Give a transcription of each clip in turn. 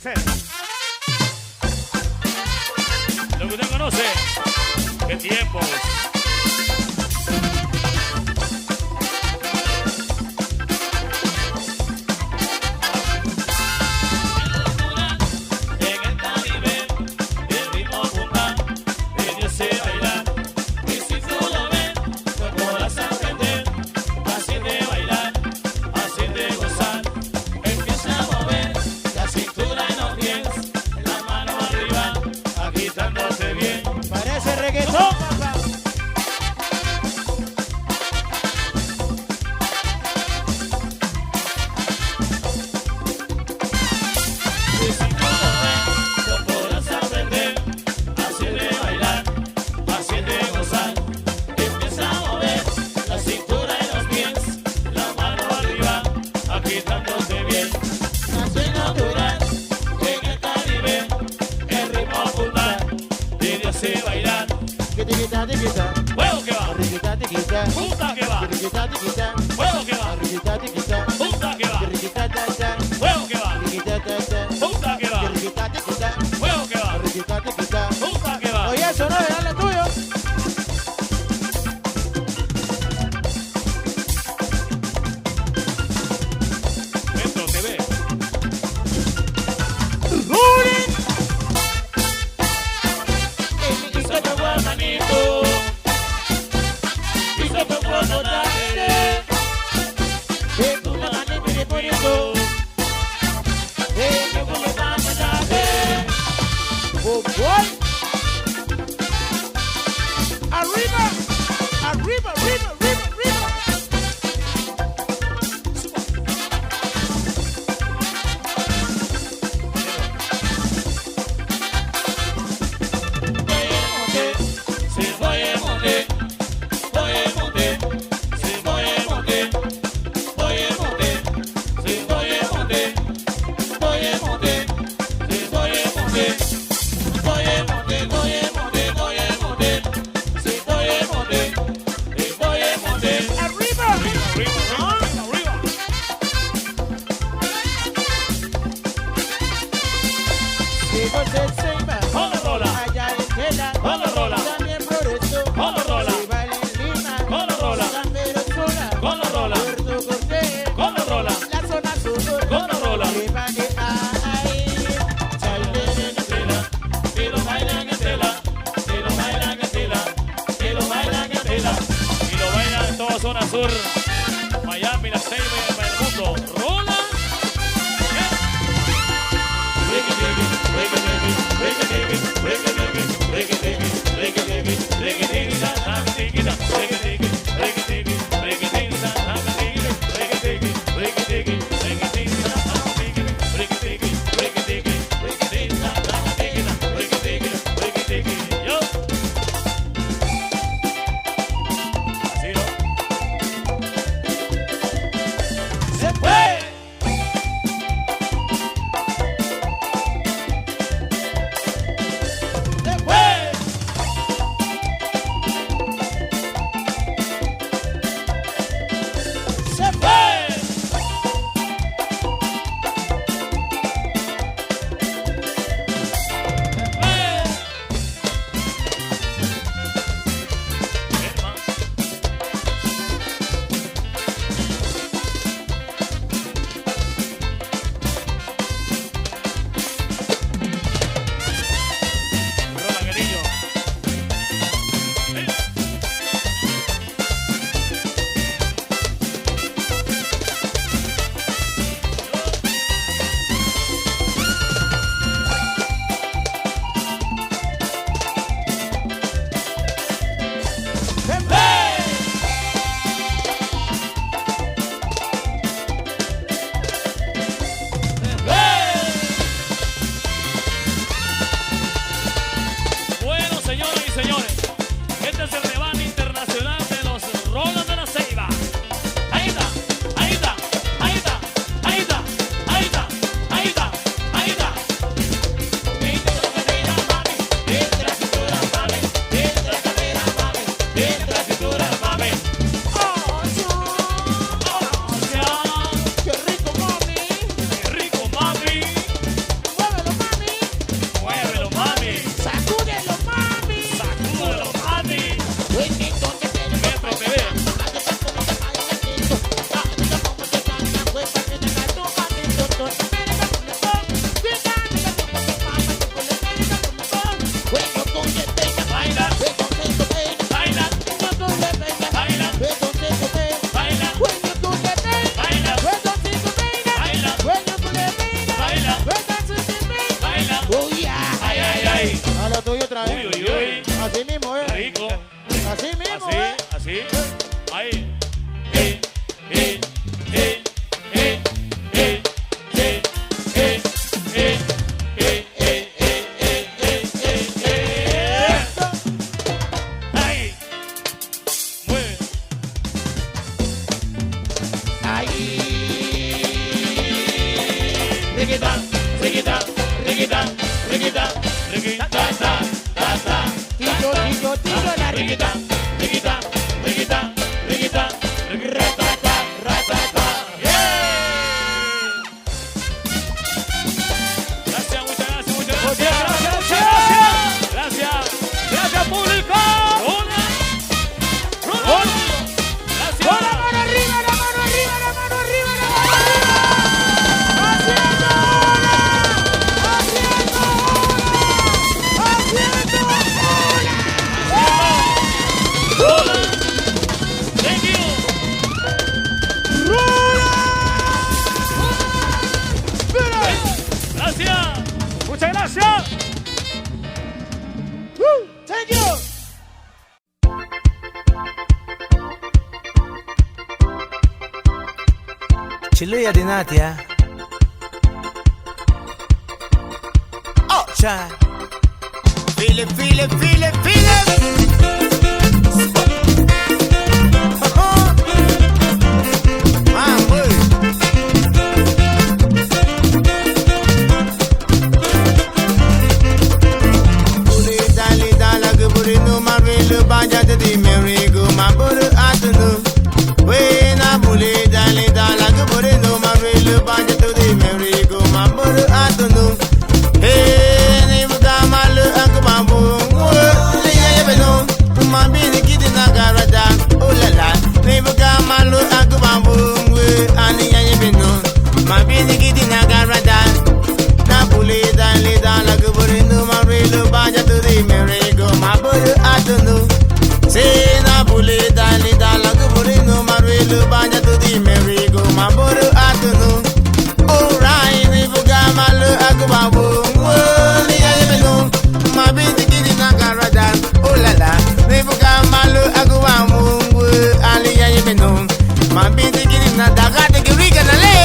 Lo que usted conoce, qué tiempos. Parece reggaetón, papá. Tiquita, tiquita, Juego que va, tiquita, tiquita, punta que va, tiquita, tiquita, juego que va, tiquita, tiquita, punta que va, tiquita, tiquita, juego que va, tiquita, tiquita, punta que va, tiquita, tiquita, juego que va, tiquita, tiquita. punta que va. Oye, eso no es dale tuyo. Metro TV. Quizá te voy a manito, quizá te voy a notar. Tú la mano me poniendo. Que voy a matar. Oh boy. Arriba, arriba, arriba, arriba, arriba. Zona Sur, Miami, la Ceiba para el mundo. Rola. Yo. Así, ¿no? Mírala, Uy, uy, uy. Así mismo, Rico. Así mismo, Así. Ahí. Ahí. Mueve. Tillo, la riquita. Gracias, muchas gracias, público. Gracias. Con la mano arriba, la mano arriba, la mano arriba, la mano arriba. Haciendo Hola. Thank you. Gracias. Muchas gracias. Thank you. Chile di Natia. Oh, child. Feel it, feel it, feel it, feel it. Say na bule dali dala guburi no marwelu banja to di merry-go my boru atunu. Alright, we buga malu akubabu. Woli ya yebenu, my binti kidi na garadan. Oh la la, we buga malu akubabu. Ali ya yebenu, my binti kidi na dagate kiriga na le.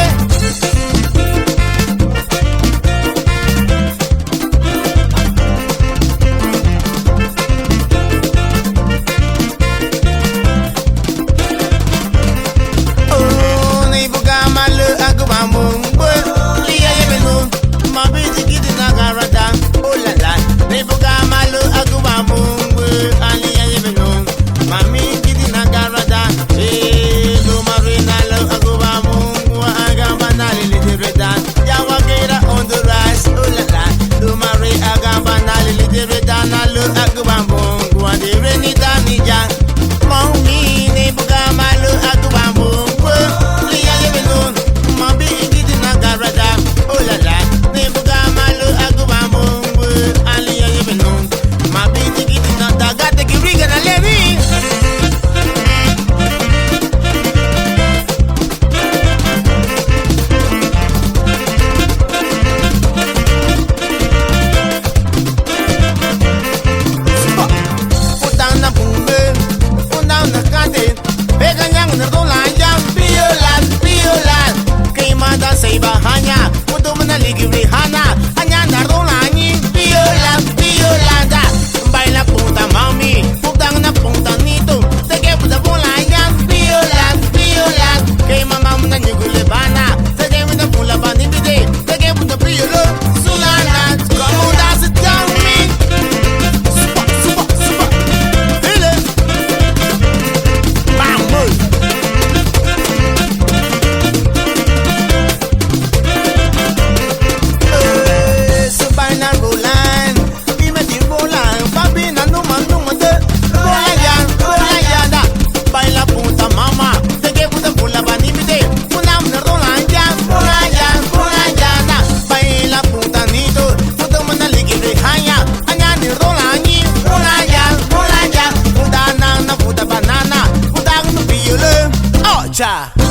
Cha.